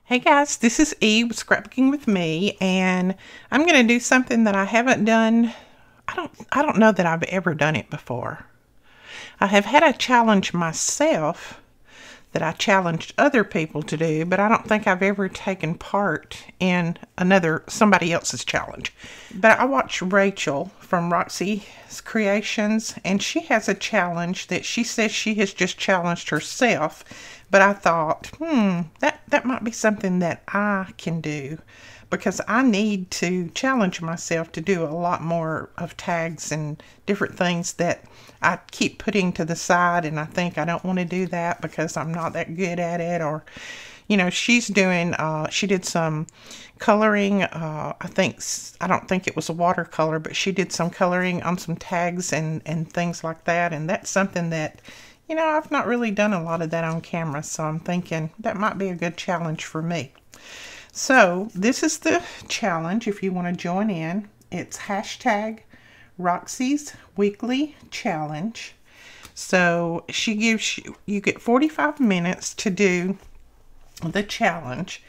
Hey guys, this is Eve with Scrapbooking with Me, and I'm going to do something that I haven't done. I don't know that I've ever done it before. I have had a challenge myself that I challenged other people to do, but I don't think I've ever taken part in somebody else's challenge. But I watched Rachel from Roxy's Creations, and she has a challenge that she says she has just challenged herself. But I thought, that might be something that I can do, because I need to challenge myself to do a lot more of tags and different things that I keep putting to the side, and I think I don't want to do that because I'm not that good at it. Or, she's doing, she did some coloring, I don't think it was a watercolor, but she did some coloring on some tags and things like that, and that's something that, I've not really done a lot of that on camera, so I'm thinking that might be a good challenge for me. So this is the challenge if you want to join in. It's hashtag Roxy's Weekly Challenge. So she gives you get 45 minutes to do the challenge,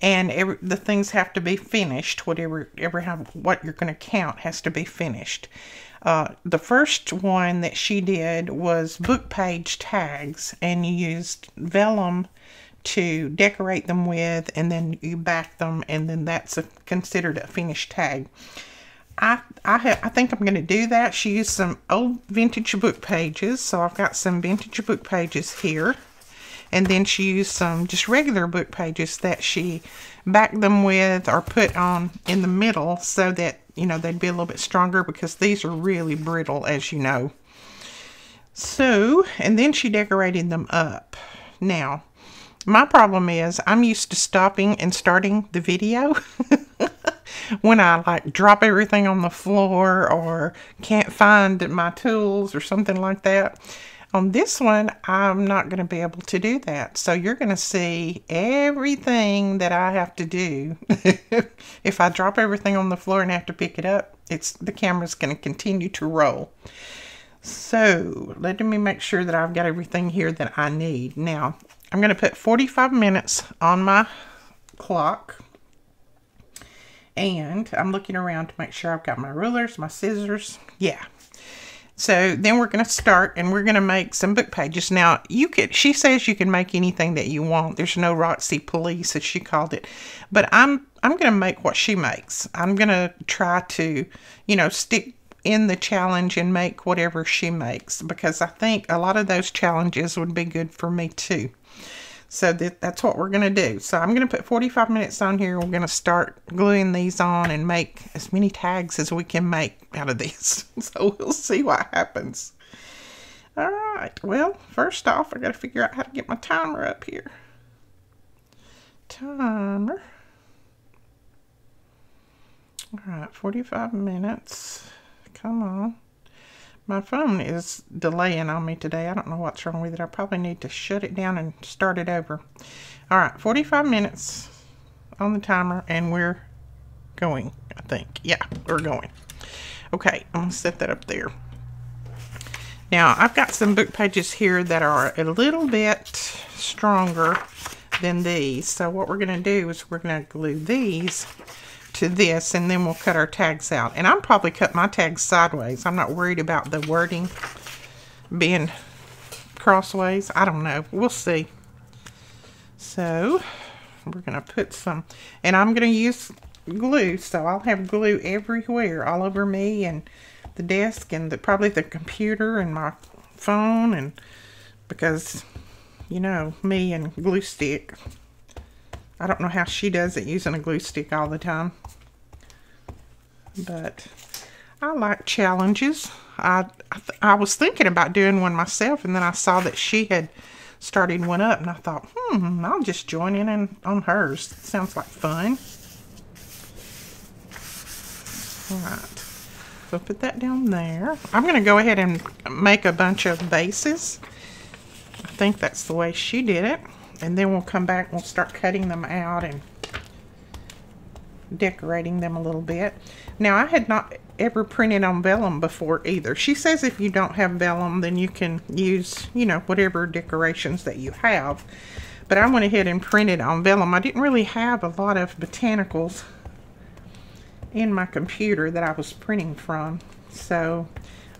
and the things have to be finished. What you're going to count has to be finished. The first one that she did was book page tags, and you used vellum to decorate them with, and then you back them, and then that's considered a finished tag. I think I'm going to do that. She used some old vintage book pages, so I've got some vintage book pages here. And then she used some just regular book pages that she backed them with or put on in the middle so that, they'd be a little bit stronger, because these are really brittle, as you know. So, and then she decorated them up. Now, my problem is I'm used to stopping and starting the video when I drop everything on the floor or can't find my tools or something like that. On this one, I'm not going to be able to do that. So you're going to see everything that I have to do. If I drop everything on the floor and have to pick it up, the camera's going to continue to roll. So let me make sure that I've got everything here that I need. Now, I'm going to put 45 minutes on my clock. And I'm looking around to make sure I've got my rulers, my scissors. Yeah. So then we're going to start, and we're going to make some book pages. Now, she says you can make anything that you want. There's no Roxy police, as she called it. But I'm going to make what she makes. I'm going to try to, stick in the challenge and make whatever she makes, because I think a lot of those challenges would be good for me too. So that's what we're going to do. So I'm going to put 45 minutes on here. We're going to start gluing these on and make as many tags as we can make out of these. So we'll see what happens. All right. Well, first off, I got to figure out how to get my timer up here. Timer. All right, 45 minutes. Come on. My phone is delaying on me today. I don't know what's wrong with it. I probably need to shut it down and start it over. All right, 45 minutes on the timer, and we're going, I think. Yeah, we're going. Okay, I'm going to set that up there. Now, I've got some book pages here that are a little bit stronger than these. So what we're going to do is we're going to glue these to this, and then we'll cut our tags out. And I'll probably cut my tags sideways. I'm not worried about the wording being crossways. I don't know. We'll see. So we're going to put some, and I'm going to use glue. So I'll have glue everywhere, all over me and the desk and probably the computer and my phone, and because, me and glue stick. I don't know how she does it using a glue stick all the time. But I like challenges. I was thinking about doing one myself, and then I saw that she had started one up, and I thought, I'll just join in on hers. Sounds like fun. All right. So put that down there. I'm going to go ahead and make a bunch of bases. I think that's the way she did it. And then we'll come back and we'll start cutting them out and decorating them a little bit. Now, I had not ever printed on vellum before either. She says if you don't have vellum, then you can use, whatever decorations that you have. But I went ahead and printed on vellum. I didn't really have a lot of botanicals in my computer that I was printing from, so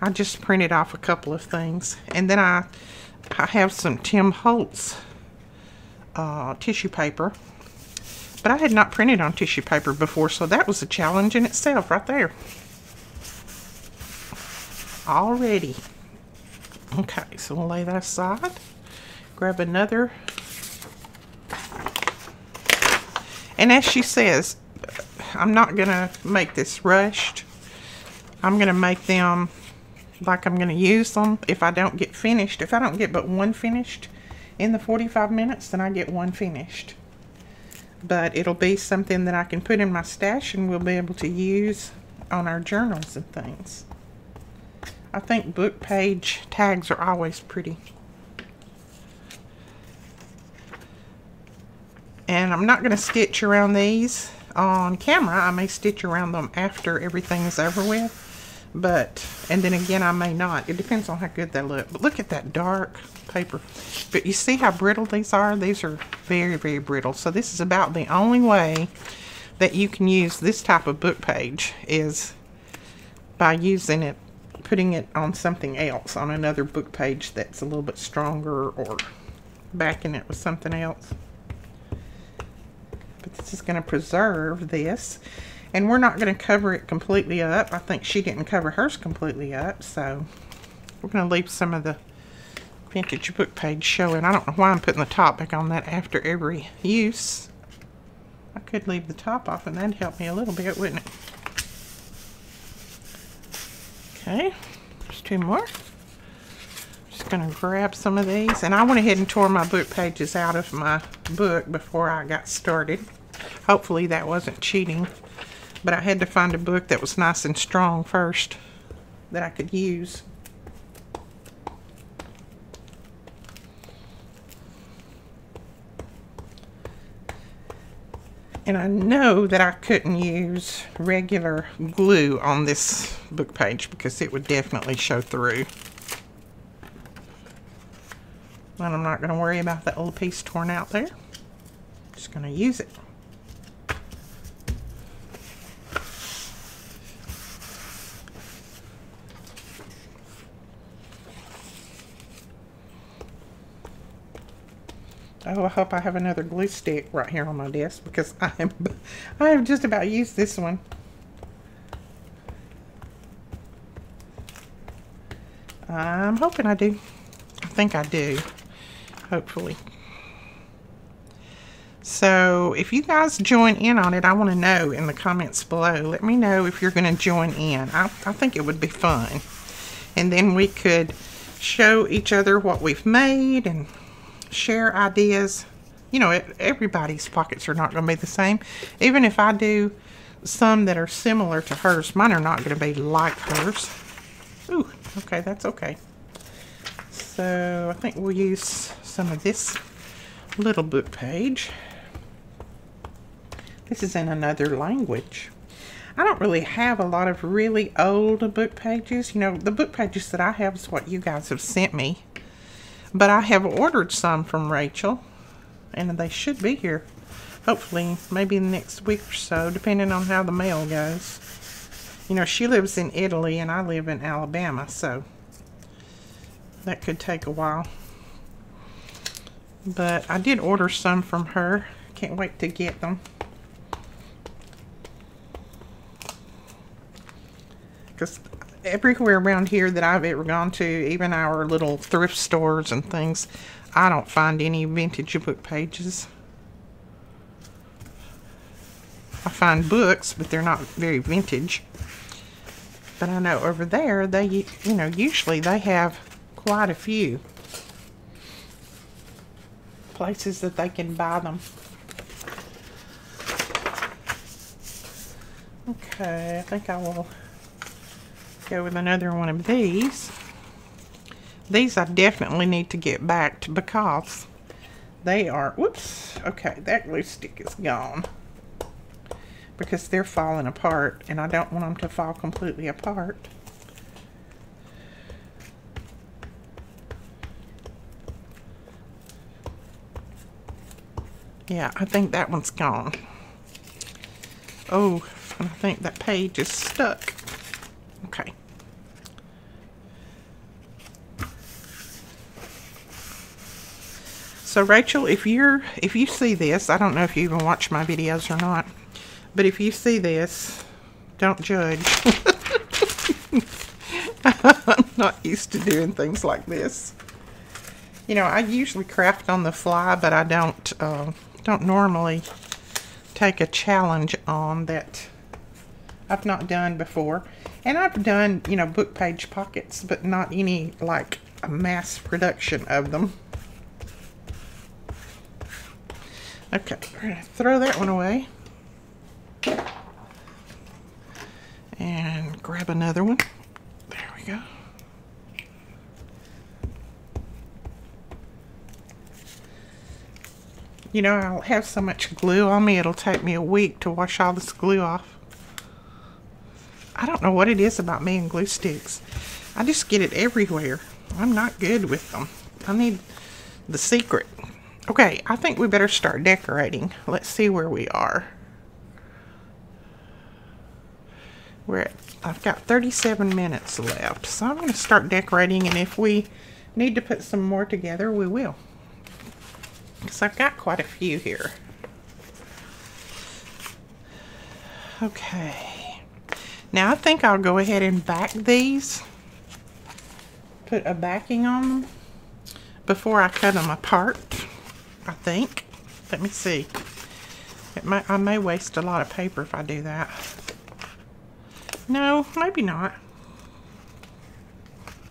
I just printed off a couple of things. And then I have some Tim Holtz tissue paper, but I had not printed on tissue paper before, so that was a challenge in itself right there. Already. Okay, so we'll lay that aside. Grab another. And as she says, I'm not going to make this rushed. I'm going to make them like I'm going to use them. If I don't get finished, if I don't get but one finished in the 45 minutes, then I get one finished. But it'll be something that I can put in my stash and we'll be able to use on our journals and things. I think book page tags are always pretty. And I'm not going to stitch around these on camera. I may stitch around them after everything is over with. And then again, I may not. It depends on how good they look. But look at that dark paper. But you see how brittle these are? These are very, very brittle. So this is about the only way that you can use this type of book page is by using it, putting it on something else, on another book page that's a little bit stronger, or backing it with something else. But this is going to preserve this, and we're not going to cover it completely up. I think she didn't cover hers completely up, so we're going to leave some of the vintage book page showing. I don't know why I'm putting the top back on that after every use. I could leave the top off and that'd help me a little bit, wouldn't it? Okay, there's two more. Just going to grab some of these, and I went ahead and tore my book pages out of my book before I got started. Hopefully that wasn't cheating, but I had to find a book that was nice and strong first that I could use. And I know that I couldn't use regular glue on this book page because it would definitely show through. And I'm not going to worry about that little piece torn out there. Just going to use it. Oh, I hope I have another glue stick right here on my desk because I have just about used this one. I'm hoping I do. I think I do. Hopefully. So if you guys join in on it, I want to know in the comments below. Let me know if you're going to join in. I think it would be fun. And then we could show each other what we've made and share ideas. You know, everybody's pockets are not going to be the same. Even if I do some that are similar to hers, mine are not going to be like hers. Ooh, okay, that's okay. So I think we'll use some of this little book page. This is in another language. I don't really have a lot of really old book pages. You know, the book pages that I have is what you guys have sent me. But I have ordered some from Rachel, and they should be here. Hopefully, maybe in the next week or so, depending on how the mail goes. You know, she lives in Italy, and I live in Alabama, so that could take a while. But I did order some from her. Can't wait to get them. Because everywhere around here that I've ever gone to, even our little thrift stores and things, I don't find any vintage book pages. I find books, but they're not very vintage. But I know over there, they, you know, usually they have quite a few places that they can buy them. Okay, I think I will go with another one of these. These I definitely need to get back because they are, whoops, okay, that glue stick is gone because they're falling apart and I don't want them to fall completely apart. Yeah, I think that one's gone. Oh, I think that page is stuck. Okay. So Rachel, if you see this, I don't know if you even watch my videos or not, but if you see this, don't judge. I'm not used to doing things like this. You know, I usually craft on the fly, but I don't normally take a challenge on that I've not done before. And I've done, you know, book page pockets, but not any like a mass production of them. Okay, we're gonna throw that one away and grab another one. There we go. You know, I'll have so much glue on me, it'll take me a week to wash all this glue off. I don't know what it is about me and glue sticks. I just get it everywhere. I'm not good with them. I need the secret. Okay, I think we better start decorating. Let's see where we are. I've got 37 minutes left, so I'm going to start decorating, and if we need to put some more together, we will. Because I've got quite a few here. Okay. Now I think I'll go ahead and back these. Put a backing on them before I cut them apart. I think. Let me see. I may waste a lot of paper if I do that. No, maybe not.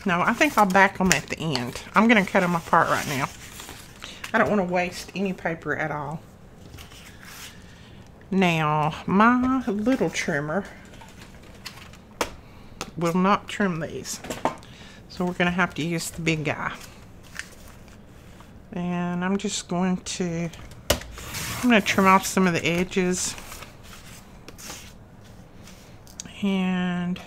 No, I think I'll back them at the end. I'm going to cut them apart right now. I don't want to waste any paper at all. Now, my little trimmer will not trim these. So we're going to have to use the big guy. And I'm just going to trim off some of the edges. And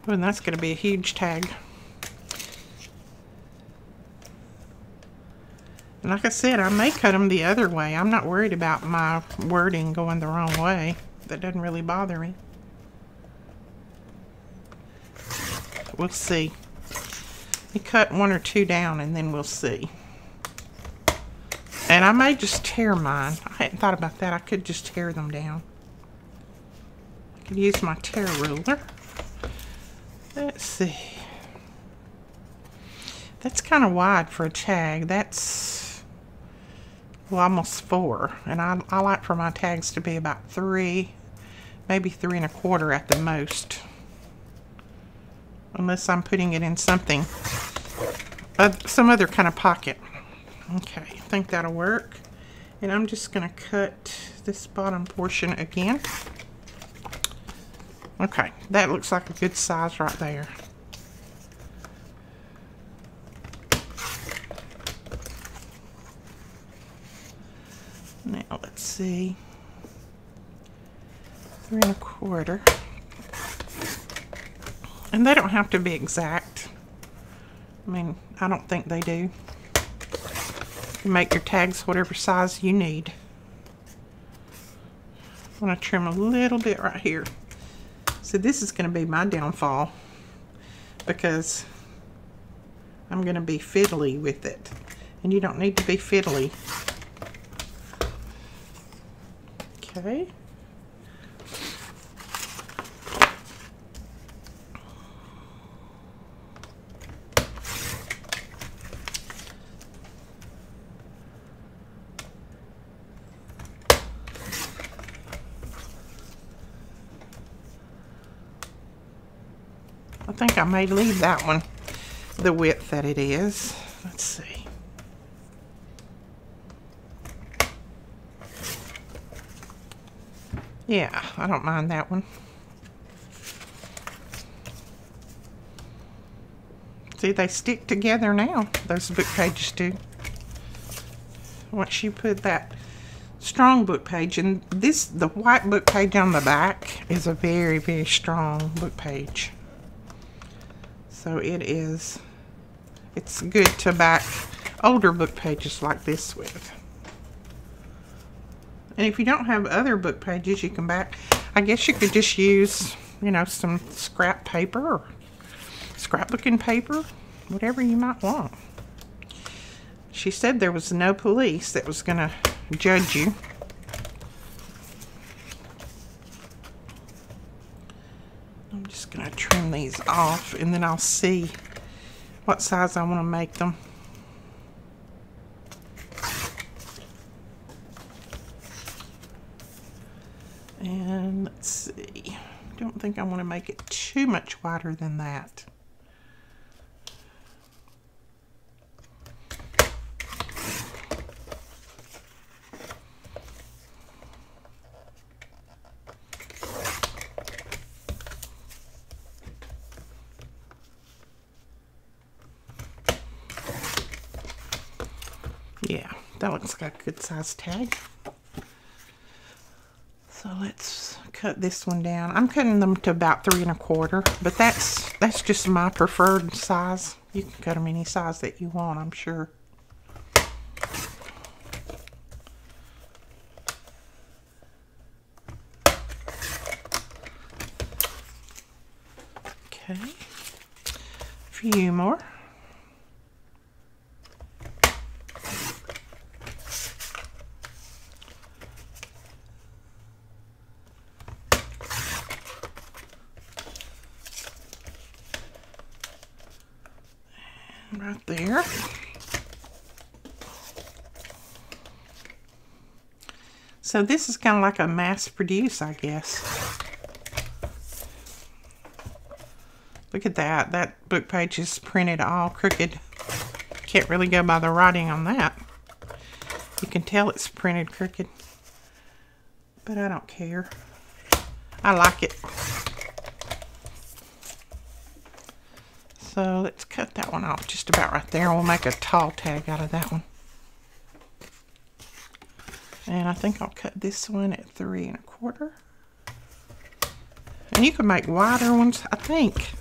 that's going to be a huge tag. And like I said, I may cut them the other way. I'm not worried about my wording going the wrong way. That doesn't really bother me. We'll see. We cut one or two down and then we'll see. And I may just tear mine. I hadn't thought about that. I could just tear them down. I could use my tear ruler. Let's see. That's kind of wide for a tag. That's, well, almost 4. And I like for my tags to be about 3, maybe 3 1/4 at the most. Unless I'm putting it in something, some other kind of pocket. Okay, I think that'll work. And I'm just going to cut this bottom portion again. Okay, that looks like a good size right there. Now let's see. 3 1/4. And they don't have to be exact. I mean, I don't think they do. You can make your tags whatever size you need. I'm going to trim a little bit right here. So this is going to be my downfall because I'm going to be fiddly with it. And you don't need to be fiddly. Okay. I think I may leave that one the width that it is. Let's see. Yeah, I don't mind that one. See, they stick together now. Those book pages do. Once you put that strong book page, and the white book page on the back is a very, very strong book page. So it is It's good to back older book pages like this with. And if you don't have other book pages you can back, I guess you could just use, you know, some scrap paper or scrapbooking paper, whatever you might want. She said there was no police that was going to judge you. I'm just going to trim these off and then I'll see what size I want to make them. And let's see, don't think I want to make it too much wider than that. Yeah, that looks like a good size tag. So let's cut this one down. I'm cutting them to about 3 1/4, but that's just my preferred size. You can cut them any size that you want, I'm sure. Okay, a few more. Right there. So this is kind of like a mass produce, I guess. Look at that. That book page is printed all crooked. Can't really go by the writing on that. You can tell it's printed crooked. But I don't care. I like it. So let's cut that one off just about right there. We'll make a tall tag out of that one. And I think I'll cut this one at 3 1/4. And you can make wider ones, I think.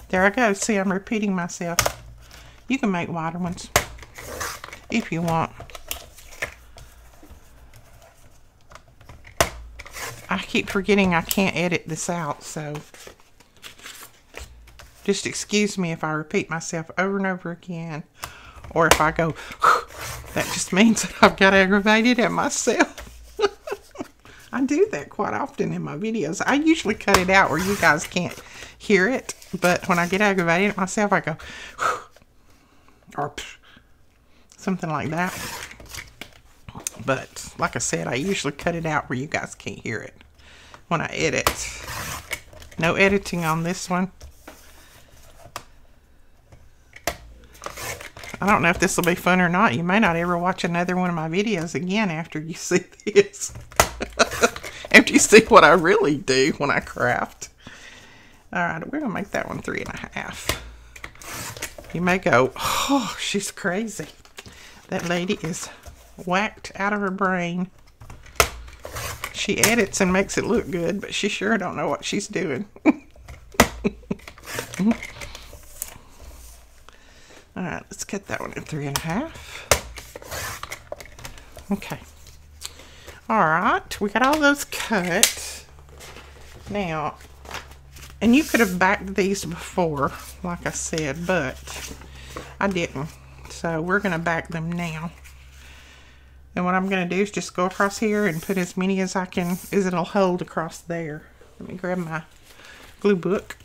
There I go. See, I'm repeating myself. You can make wider ones if you want. I keep forgetting I can't edit this out, so just excuse me if I repeat myself over and over again, or if I go, that just means that I've got aggravated at myself. I do that quite often in my videos. I usually cut it out where you guys can't hear it, but when I get aggravated at myself, I go, or something like that. But like I said, I usually cut it out where you guys can't hear it when I edit. No editing on this one. I don't know if this will be fun or not. You may not ever watch another one of my videos again after you see this. After you see what I really do when I craft. Alright, we're going to make that one 3 1/2. You may go, oh, she's crazy. That lady is whacked out of her brain. She edits and makes it look good, but she sure don't know what she's doing. Alright, let's cut that one at 3 1/2. Okay. Alright, we got all those cut. Now, and you could have backed these before, like I said, but I didn't. So we're going to back them now. And what I'm going to do is just go across here and put as many as I can, as it'll hold across there. Let me grab my glue book.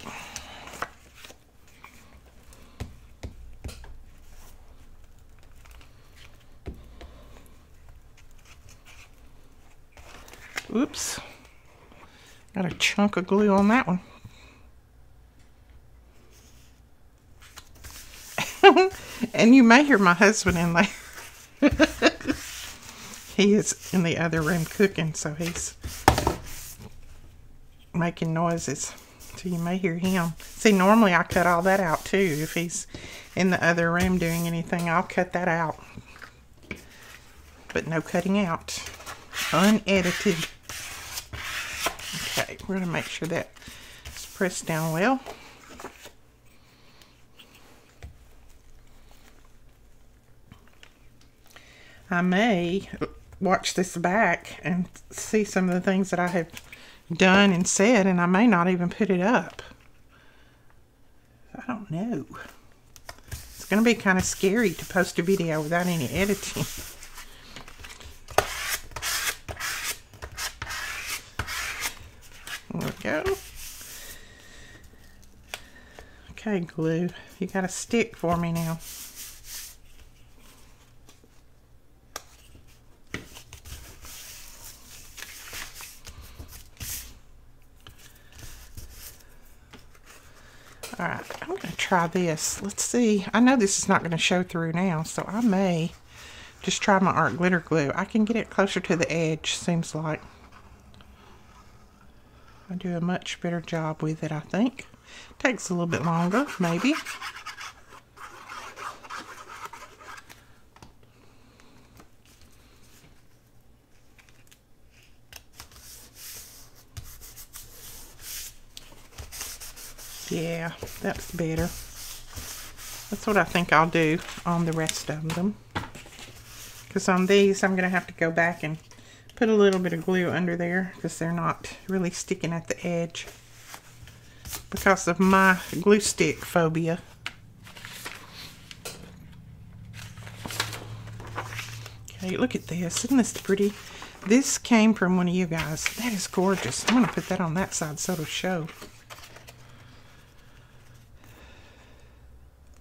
Oops. Got a chunk of glue on that one. And you may hear my husband in there. He is in the other room cooking, so he's making noises. So you may hear him. See, normally I cut all that out too. If he's in the other room doing anything, I'll cut that out. But no cutting out. Unedited. Okay, we're going to make sure that it's pressed down well. I may watch this back and see some of the things that I have done and said, and I may not even put it up. I don't know. It's going to be kind of scary to post a video without any editing. There we go. Okay, glue. You got a stick for me now. Alright, I'm going to try this. Let's see. I know this is not going to show through now, so I may just try my art glitter glue. I can get it closer to the edge, seems like. I do a much better job with it, I think. Takes a little bit longer, maybe. Yeah, that's better. That's what I think I'll do on the rest of them. Because on these, I'm going to have to go back and put a little bit of glue under there because they're not really sticking at the edge because of my glue stick phobia. Okay, look at this. Isn't this pretty? This came from one of you guys. That is gorgeous. I'm going to put that on that side so it'll show.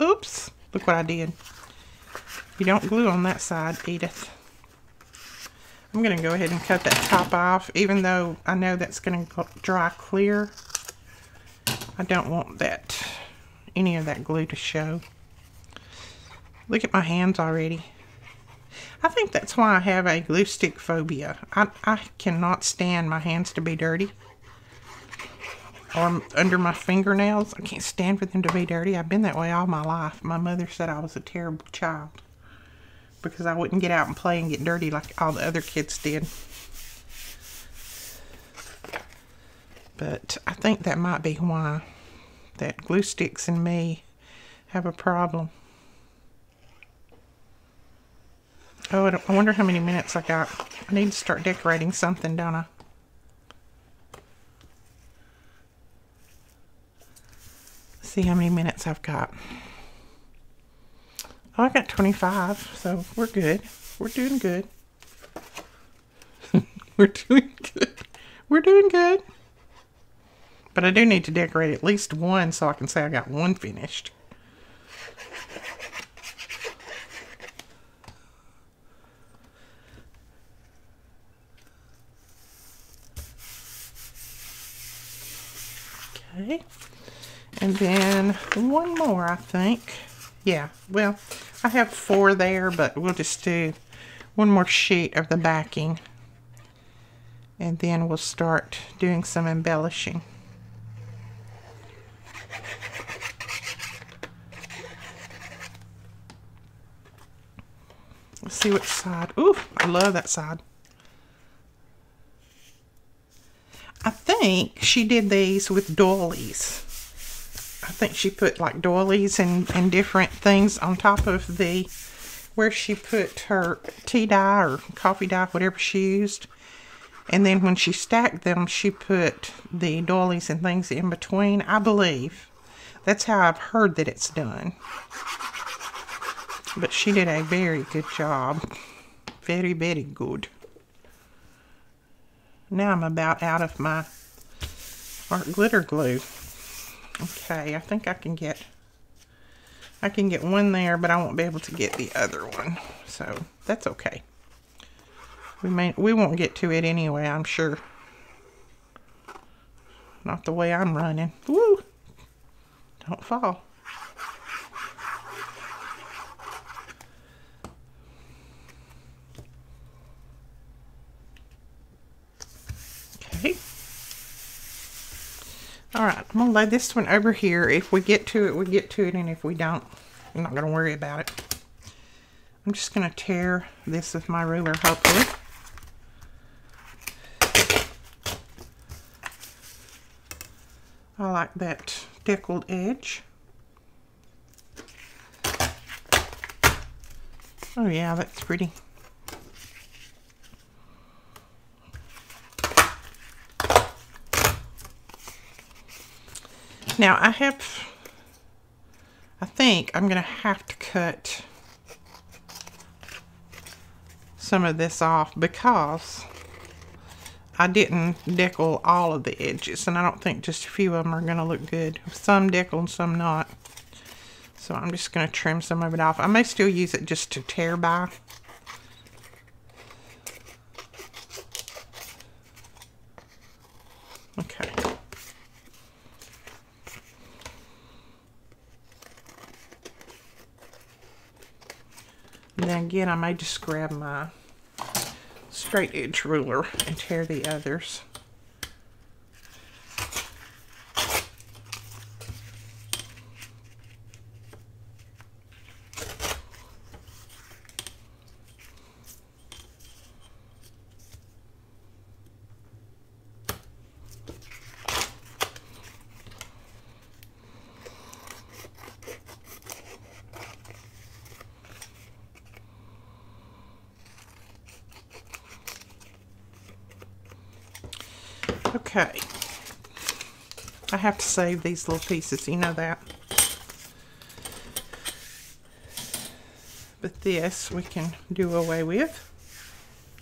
Oops, look what I did. You don't glue on that side, Edith. I'm going to go ahead and cut that top off, even though I know that's going to dry clear. I don't want that, any of that glue to show. Look at my hands already. I think that's why I have a glue stick phobia. I cannot stand my hands to be dirty. Or under my fingernails. I can't stand for them to be dirty. I've been that way all my life. My mother said I was a terrible child because I wouldn't get out and play and get dirty like all the other kids did. But I think that might be why that glue sticks and me have a problem. Oh, I wonder how many minutes I got. I need to start decorating something, don't I? See how many minutes I've got. Oh, I got 25, so we're good. We're doing good. We're doing good. We're doing good. But I do need to decorate at least one so I can say I got one finished. Okay. And then one more, I think. Yeah, well, I have 4 there, but we'll just do one more sheet of the backing. And then we'll start doing some embellishing. Let's see what side. Ooh, I love that side. I think she did these with doilies. I think she put like doilies and different things on top of the, where she put her tea dye or coffee dye, whatever she used. And then when she stacked them, she put the doilies and things in between, I believe. That's how I've heard that it's done. But she did a very good job. Very, very good. Now I'm about out of my art glitter glue. Okay, I think I can get one there, but I won't be able to get the other one. So that's okay. We won't get to it anyway, I'm sure. Not the way I'm running. Woo! Don't fall. Okay. Alright, I'm going to lay this one over here. If we get to it, we get to it. And if we don't, I'm not going to worry about it. I'm just going to tear this with my ruler, hopefully. I like that deckled edge. Oh yeah, that's pretty. Now I think I'm going to have to cut some of this off because I didn't decal all of the edges, and I don't think just a few of them are going to look good. Some decal and some not. So I'm just going to trim some of it off. I may still use it just to tear by. Okay. And then again, I may just grab my straight edge ruler and tear the others. Okay, I have to save these little pieces, you know that. But this we can do away with.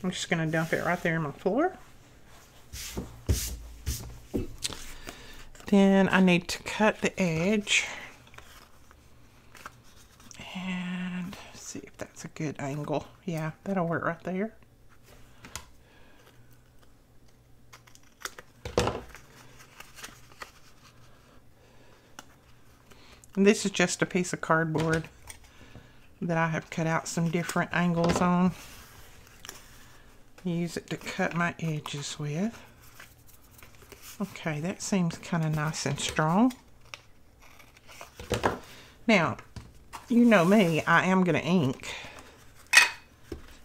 I'm just going to dump it right there on my floor. Then I need to cut the edge. And see if that's a good angle. Yeah, that'll work right there. And this is just a piece of cardboard that I have cut out some different angles on. Use it to cut my edges with. Okay, that seems kind of nice and strong. Now, you know me, I am going to ink.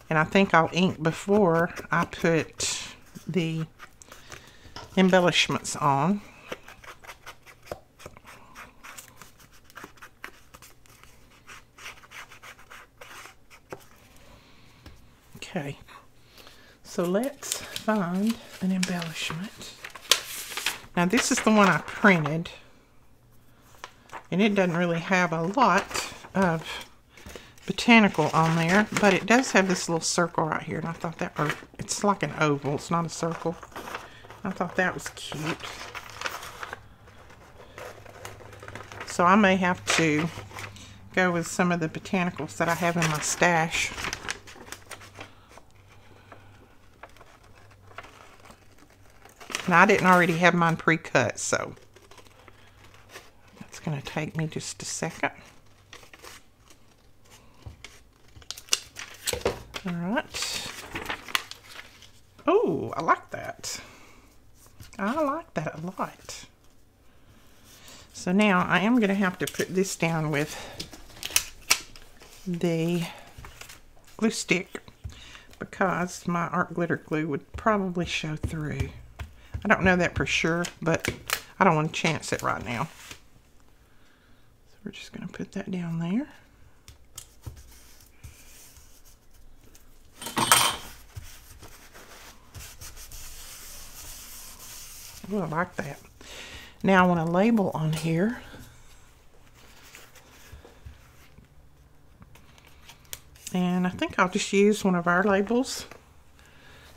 And I think I'll ink before I put the embellishments on. Okay, so let's find an embellishment. Now this is the one I printed, and it doesn't really have a lot of botanical on there, but it does have this little circle right here, and I thought that, or it's like an oval, it's not a circle. I thought that was cute. So I may have to go with some of the botanicals that I have in my stash. And I didn't already have mine pre-cut, so that's going to take me just a second. All right. Oh, I like that. I like that a lot. So now I am going to have to put this down with the glue stick because my art glitter glue would probably show through. I don't know that for sure, but I don't want to chance it right now. So we're just going to put that down there. Oh, I like that. Now I want a label on here. And I think I'll just use one of our labels.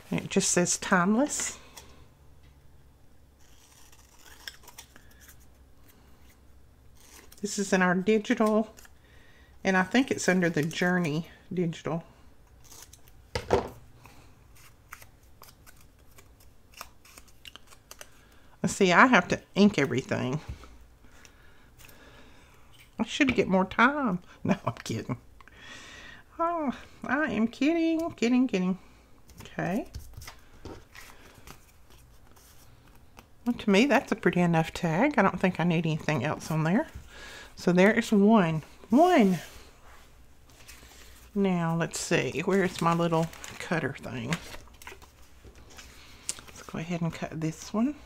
And it just says timeless. This is in our digital, and I think it's under the Journey digital. Let's see, I have to ink everything. I should get more time. No, I'm kidding. Oh, I am kidding, kidding. Okay. Well, to me, that's a pretty enough tag. I don't think I need anything else on there. So there is one. Now, let's see. Where's my little cutter thing? Let's go ahead and cut this one.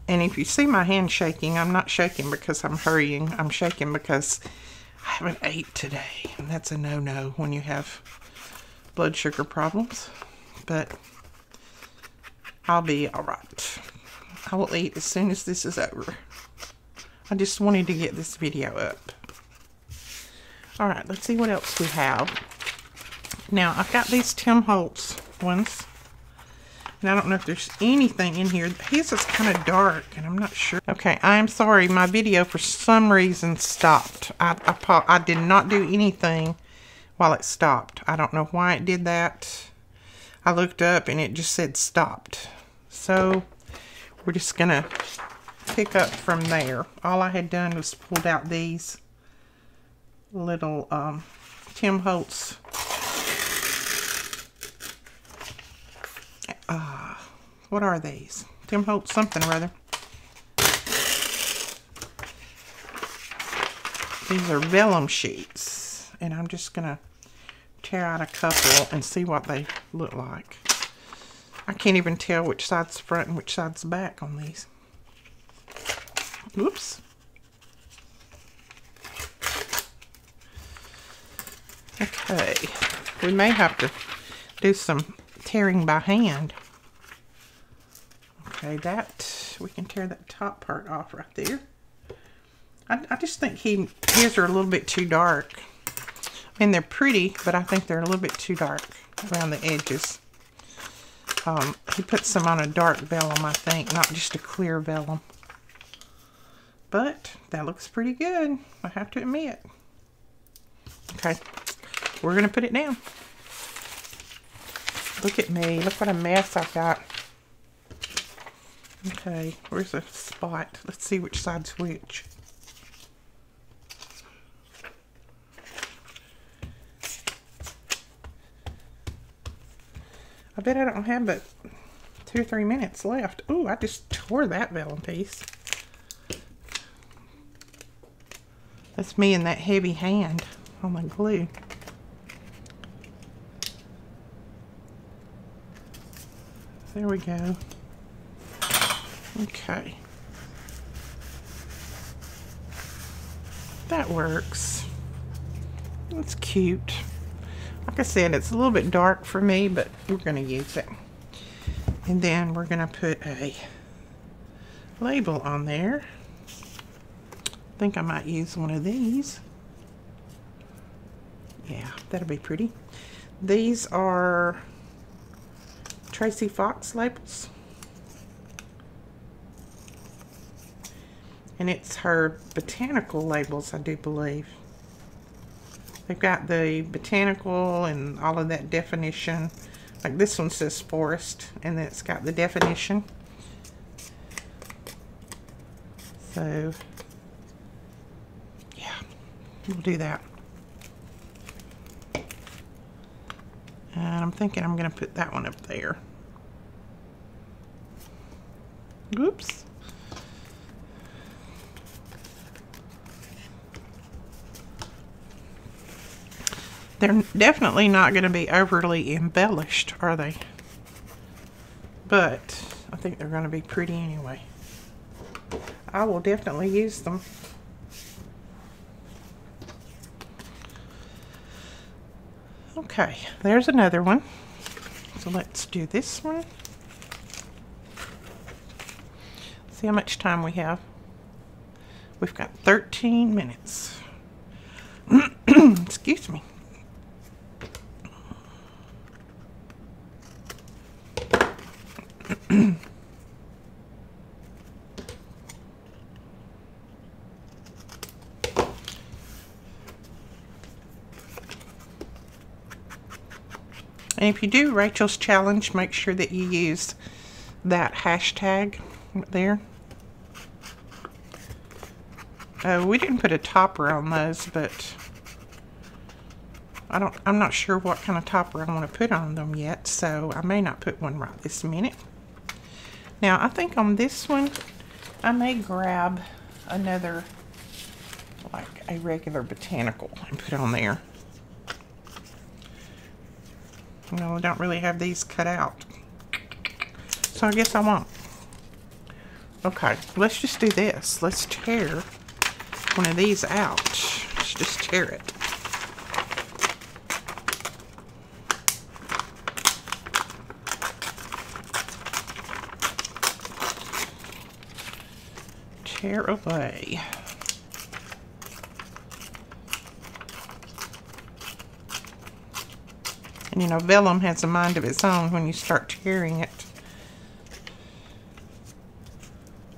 And if you see my hand shaking, I'm not shaking because I'm hurrying. I'm shaking because I haven't ate today, and that's a no-no when you have blood sugar problems, but I'll be all right. I will eat as soon as this is over. I just wanted to get this video up. All right, let's see what else we have. Now, I've got these Tim Holtz ones, and I don't know if there's anything in here. His is kind of dark, and I'm not sure. Okay, I'm sorry. My video, for some reason, stopped. I did not do anything while it stopped. I don't know why it did that. I looked up, and it just said stopped. So, we're just going to pick up from there. All I had done was pulled out these little Tim Holtz what are these? Tim Holtz something or other. These are Vellum Sheets, and I'm just gonna tear out a couple and see what they look like. I can't even tell which side's front and which side's back on these. Whoops. Okay, we may have to do some tearing by hand. Okay, that, we can tear that top part off right there. I just think his are a little bit too dark. I mean, they're pretty, but I think they're a little bit too dark around the edges. He put some on a dark vellum, I think, not just a clear vellum. But that looks pretty good, I have to admit. Okay, we're going to put it down. Look at me, look what a mess I've got. Okay, where's the spot? Let's see which side's which. I bet I don't have but 2 or 3 minutes left. Ooh, I just tore that vellum piece. That's me and that heavy hand on the glue. There we go. Okay. That works. That's cute. Like I said, it's a little bit dark for me, but we're going to use it. And then we're going to put a label on there. I think I might use one of these. Yeah, that'll be pretty. These are Tracy Fox Labels. And it's her Botanical Labels, I do believe. They've got the botanical and all of that definition. Like this one says forest, and then it's got the definition. So, yeah, we'll do that. And I'm thinking I'm going to put that one up there. Oops. They're definitely not going to be overly embellished, are they? But I think they're going to be pretty anyway. I will definitely use them. Okay, there's another one. So let's do this one. See how much time we have. We've got 13 minutes. Excuse me. And if you do Rachel's challenge, make sure that you use that hashtag there. We didn't put a topper on those, but I'm not sure what kind of topper I want to put on them yet, so I may not put one right this minute. Now, I think on this one, I may grab another, like a regular botanical, and put on there. No, I don't really have these cut out, so I guess I won't. Okay, let's just do this. Let's tear one of these out, let's just tear it. Tear away. And you know, vellum has a mind of its own when you start tearing it.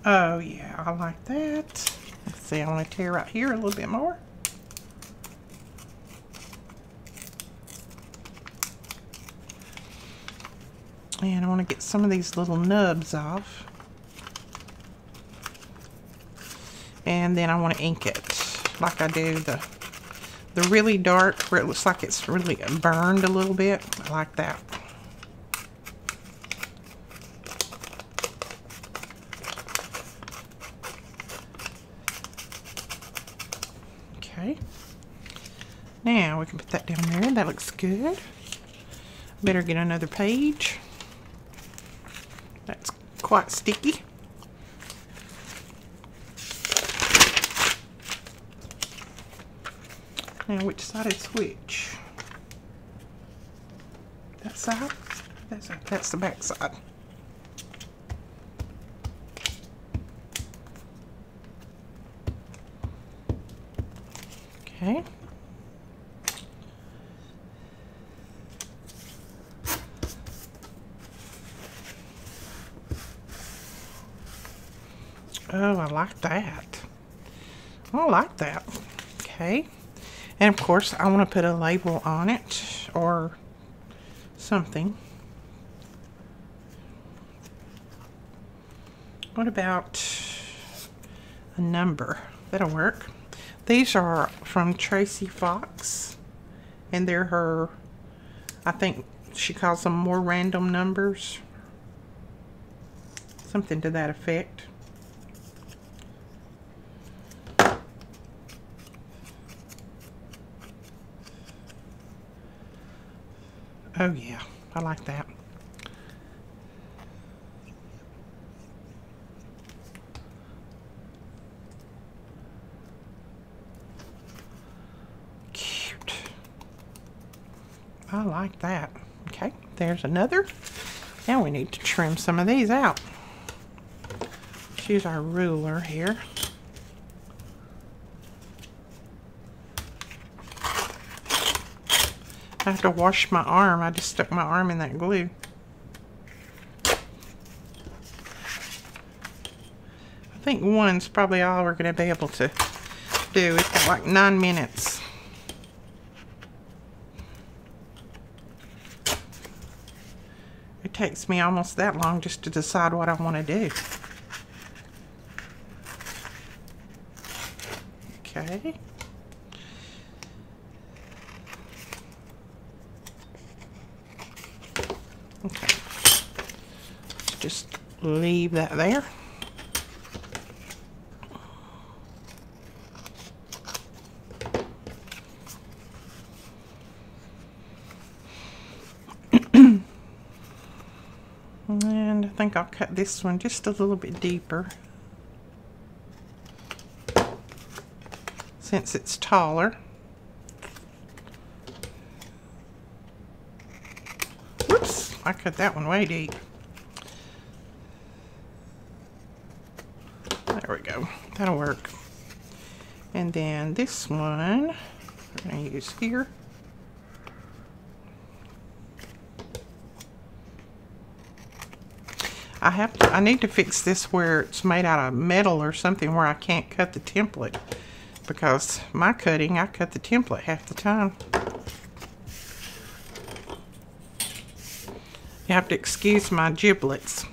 Oh yeah, I like that. Let's see, I want to tear right here a little bit more. And I want to get some of these little nubs off. And then I want to ink it like I do the really dark where it looks like it's really burned a little bit. I like that. Okay. Now we can put that down there. That looks good. Better get another page. That's quite sticky. Now which side is which? That side? That's the back side. Okay. Oh, I like that. I like that. Okay. And of course, I want to put a label on it or something. What about a number? That'll work. These are from Tracy Fox, and they're her, I think she calls them more random numbers. Something to that effect. Oh yeah, I like that. Cute. I like that. Okay, there's another. Now we need to trim some of these out. Let's use our ruler here. I have to wash my arm. I just stuck my arm in that glue. I think one's probably all we're going to be able to do. It's got like 9 minutes. It takes me almost that long just to decide what I want to do. Okay. Okay, let's just leave that there. And I think I'll cut this one just a little bit deeper since it's taller. I cut that one way deep. There we go. That'll work. And then this one we're going to use here. I need to fix this where it's made out of metal or something where I can't cut the template, because my cutting, I cut the template half the time. You have to excuse my giblets.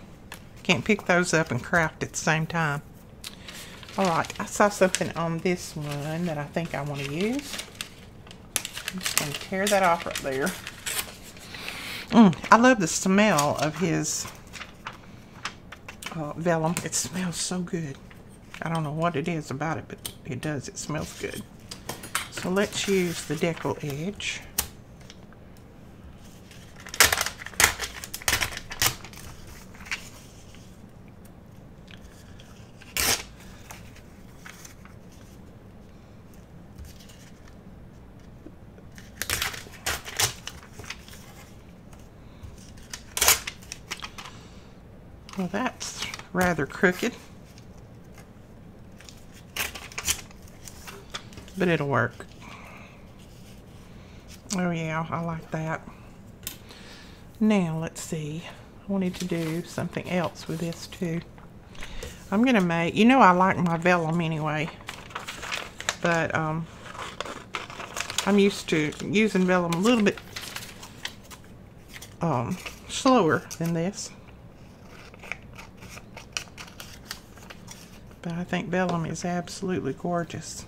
Can't pick those up and craft at the same time. Alright, I saw something on this one that I think I want to use. I'm just going to tear that off right there. I love the smell of his vellum. It smells so good. I don't know what it is about it, but it does. It smells good. So let's use the decal edge. Well, that's rather crooked, but it'll work. Oh yeah, I like that. Now let's see, I wanted to do something else with this too. I'm gonna make, you know, I like my vellum anyway, but I'm used to using vellum a little bit slower than this. But I think vellum is absolutely gorgeous.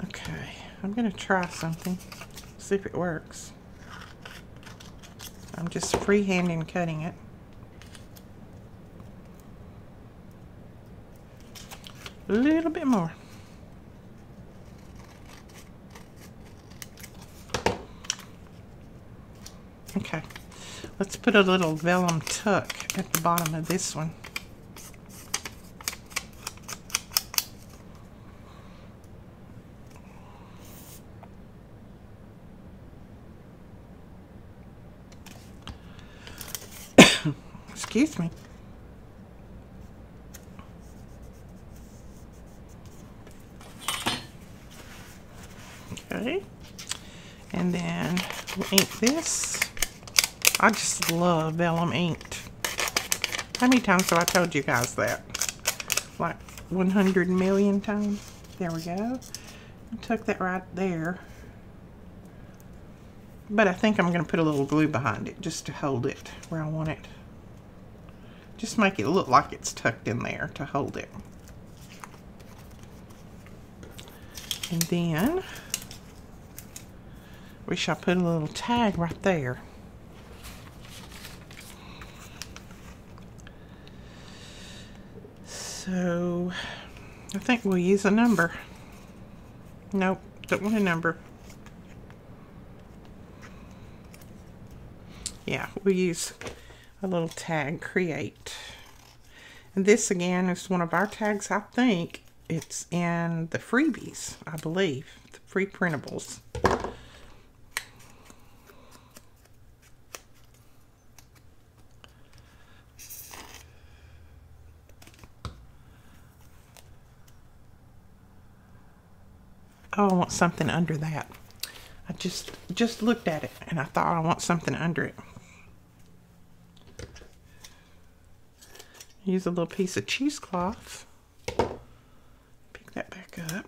Okay, I'm gonna try something, see if it works. I'm just freehanding cutting it. A little bit more. Okay, let's put a little vellum tuck at the bottom of this one. Excuse me. Okay, and then we'll ink this. I just love vellum inked. How many times have I told you guys that? Like 100 million times. There we go. Tuck that right there. But I think I'm going to put a little glue behind it just to hold it where I want it. Just make it look like it's tucked in there to hold it. And then we shall put a little tag right there. So I think we'll use a number. Nope, don't want a number. Yeah, we'll use a little tag, create. And this again is one of our tags. I think it's in the freebies, I believe, the free printables. Oh, I want something under that. I just looked at it and I thought I want something under it. Use a little piece of cheesecloth. Pick that back up.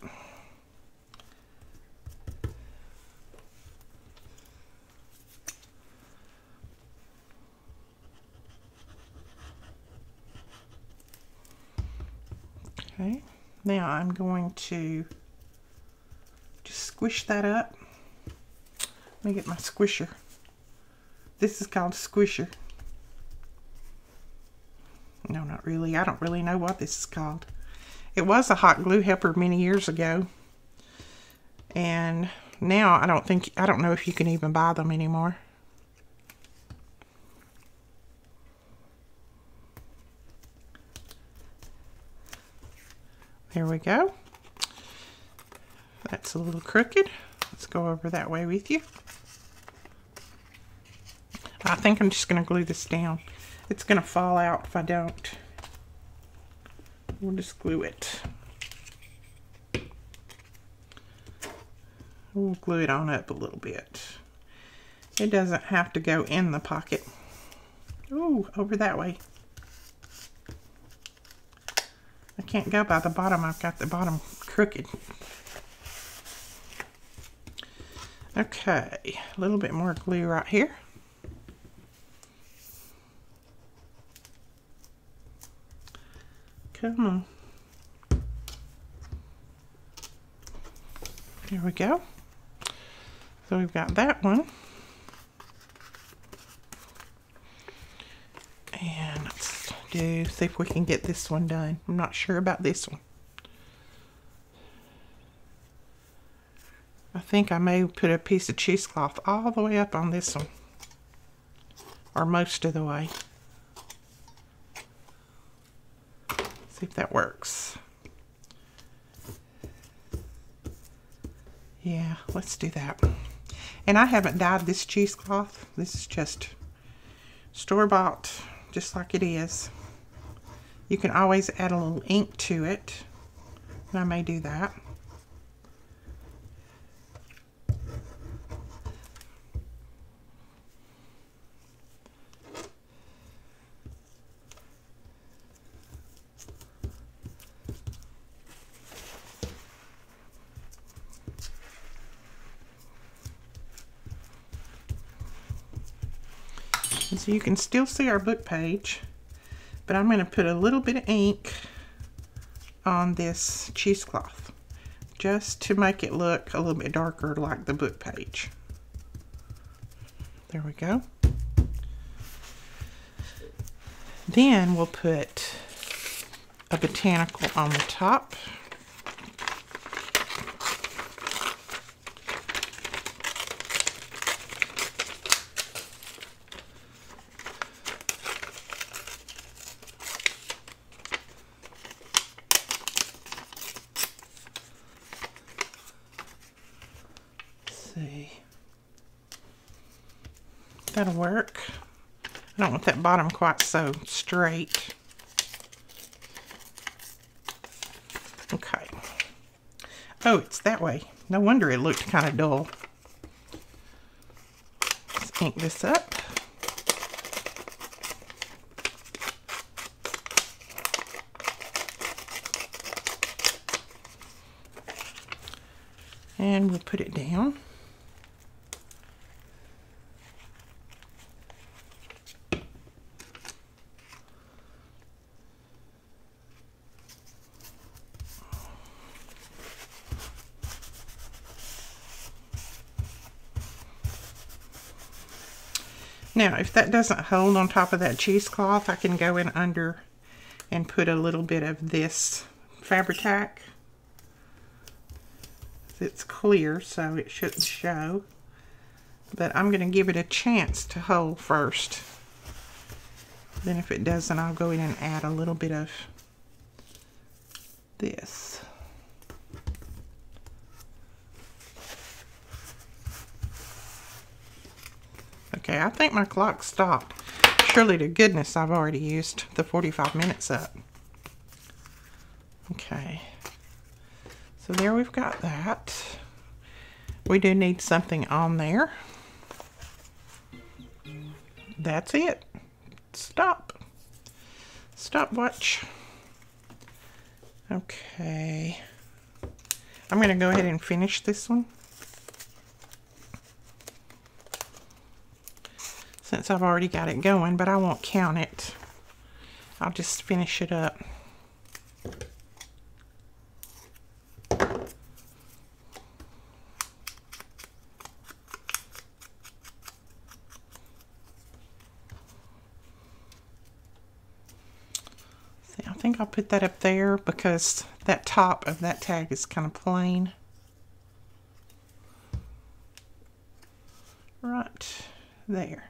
Okay, now I'm going to just squish that up. Let me get my squisher. This is called a squisher. No, not really. I don't really know what this is called. It was a hot glue helper many years ago. And now I don't know if you can even buy them anymore. There we go. That's a little crooked. Let's go over that way with you. I think I'm just going to glue this down. It's going to fall out if I don't. We'll just glue it. We'll glue it on up a little bit. It doesn't have to go in the pocket. Ooh, over that way. I can't go by the bottom. I've got the bottom crooked. Okay, a little bit more glue right here. Come on. There we go. So we've got that one. And let's see if we can get this one done. I'm not sure about this one. I think I may put a piece of cheesecloth all the way up on this one. Or most of the way. See if that works. Yeah, let's do that. And I haven't dyed this cheesecloth. This is just store-bought, just like it is. You can always add a little ink to it, and I may do that. And so you can still see our book page, but I'm going to put a little bit of ink on this cheesecloth just to make it look a little bit darker like the book page. There we go. Then we'll put a botanical on the top. That'll work. I don't want that bottom quite so straight. Okay. Oh, it's that way. No wonder it looked kind of dull. Let's ink this up. And we'll put it down. Now, if that doesn't hold on top of that cheesecloth, I can go in under and put a little bit of this Fabri-Tac. It's clear, so it shouldn't show. But I'm going to give it a chance to hold first. Then if it doesn't, I'll go in and add a little bit of this. Okay, I think my clock stopped. Surely to goodness I've already used the 45 minutes up. Okay. So there we've got that. We do need something on there. That's it. Stop. Stopwatch. Okay. I'm going to go ahead and finish this one. Since I've already got it going, but I won't count it. I'll just finish it up. See, I think I'll put that up there because that top of that tag is kind of plain. Right there.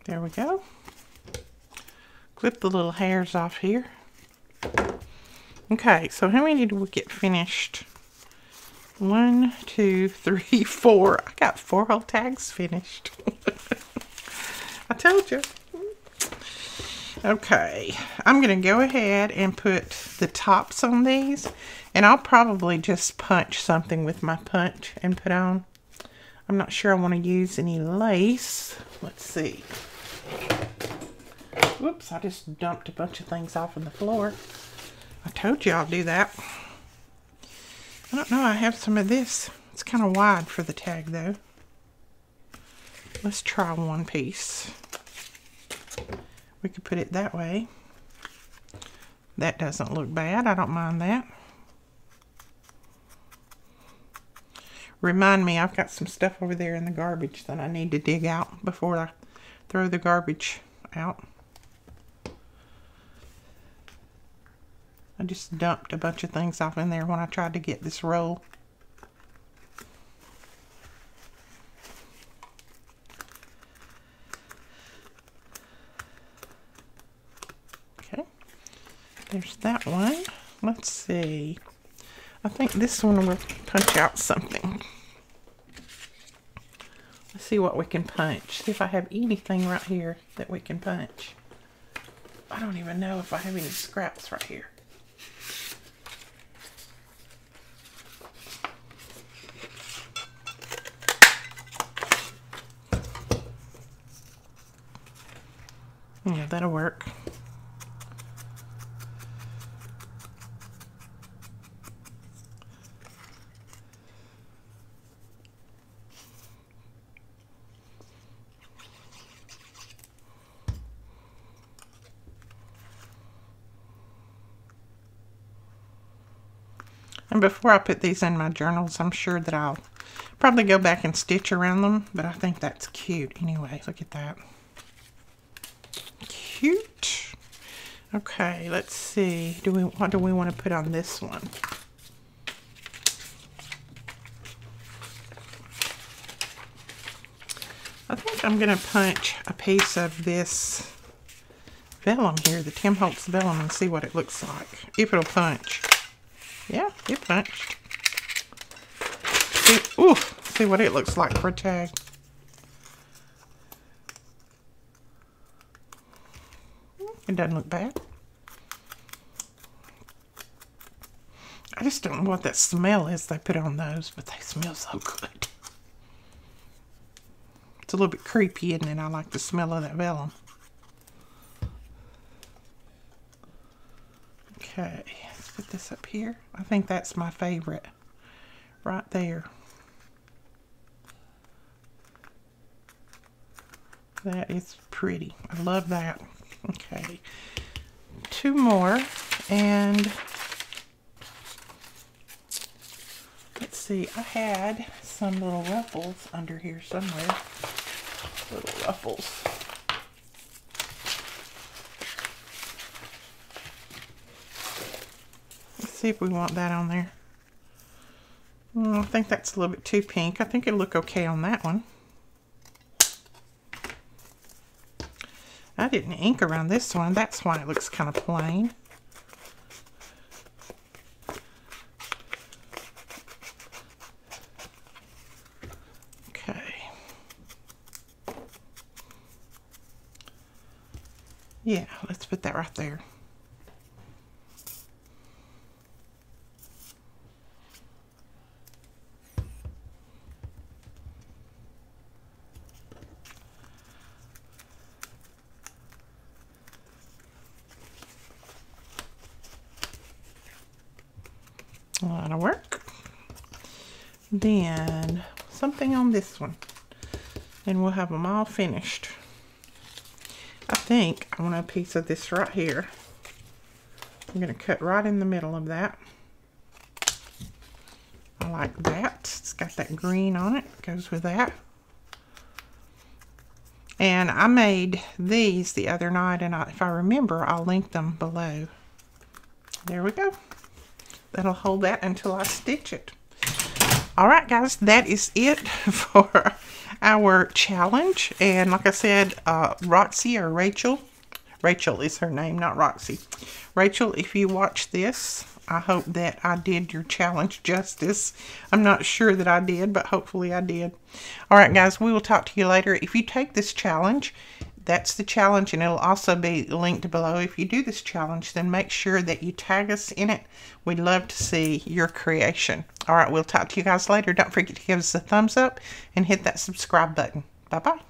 There we go. Clip the little hairs off here. Okay, so how many did we get finished? 1, 2, 3, 4. I got 4 whole tags finished. I told you. Okay, I'm going to go ahead and put the tops on these. And I'll probably just punch something with my punch and put on. I'm not sure I want to use any lace. Let's see. Whoops, I just dumped a bunch of things off on the floor. I told you I'll do that. I don't know, I have some of this. It's kind of wide for the tag though. Let's try one piece. We could put it that way. That doesn't look bad, I don't mind that. Remind me, I've got some stuff over there in the garbage that I need to dig out before I throw the garbage out. I just dumped a bunch of things off in there when I tried to get this roll. Okay, there's that one. let's see. I think this one will punch out something. Let's see what we can punch. See if I have anything right here that we can punch. I don't even know if I have any scraps right here. Yeah, that'll work. And before I put these in my journals, I'm sure that I'll probably go back and stitch around them, but I think that's cute anyway. Look at that. Cute. Okay, let's see. What do we want to put on this one? I think I'm going to punch a piece of this vellum here, the Tim Holtz vellum, and see what it looks like. If it'll punch. Yeah, it punched. See what it looks like for a tag. It doesn't look bad. I just don't know what that smell is they put on those, but they smell so good. It's a little bit creepy, isn't it? I like the smell of that vellum. Okay, let's put this up here. I think that's my favorite. Right there. That is pretty. I love that. Okay. 2 more. And let's see. I had some little ruffles under here somewhere. Little ruffles. Let's see if we want that on there. I think that's a little bit too pink. I think it'll look okay on that one. I didn't ink around this one. That's why it looks kind of plain. Okay. Yeah, let's put that right there. That'll work. Then something on this one, and we'll have them all finished. I think I want a piece of this right here. I'm going to cut right in the middle of that. I like that. It's got that green on it. Goes with that. And I made these the other night, and if I remember, I'll link them below. There we go. That'll hold that until I stitch it. Alright guys, that is it for our challenge. And like I said, Roxy or Rachel is her name, not Roxy. Rachel, if you watch this, I hope that I did your challenge justice. I'm not sure that I did, but hopefully I did. Alright guys, we will talk to you later. If you take this challenge, that's the challenge, and it'll also be linked below. If you do this challenge, then make sure that you tag us in it. We'd love to see your creation. All right, we'll talk to you guys later. Don't forget to give us a thumbs up and hit that subscribe button. Bye-bye.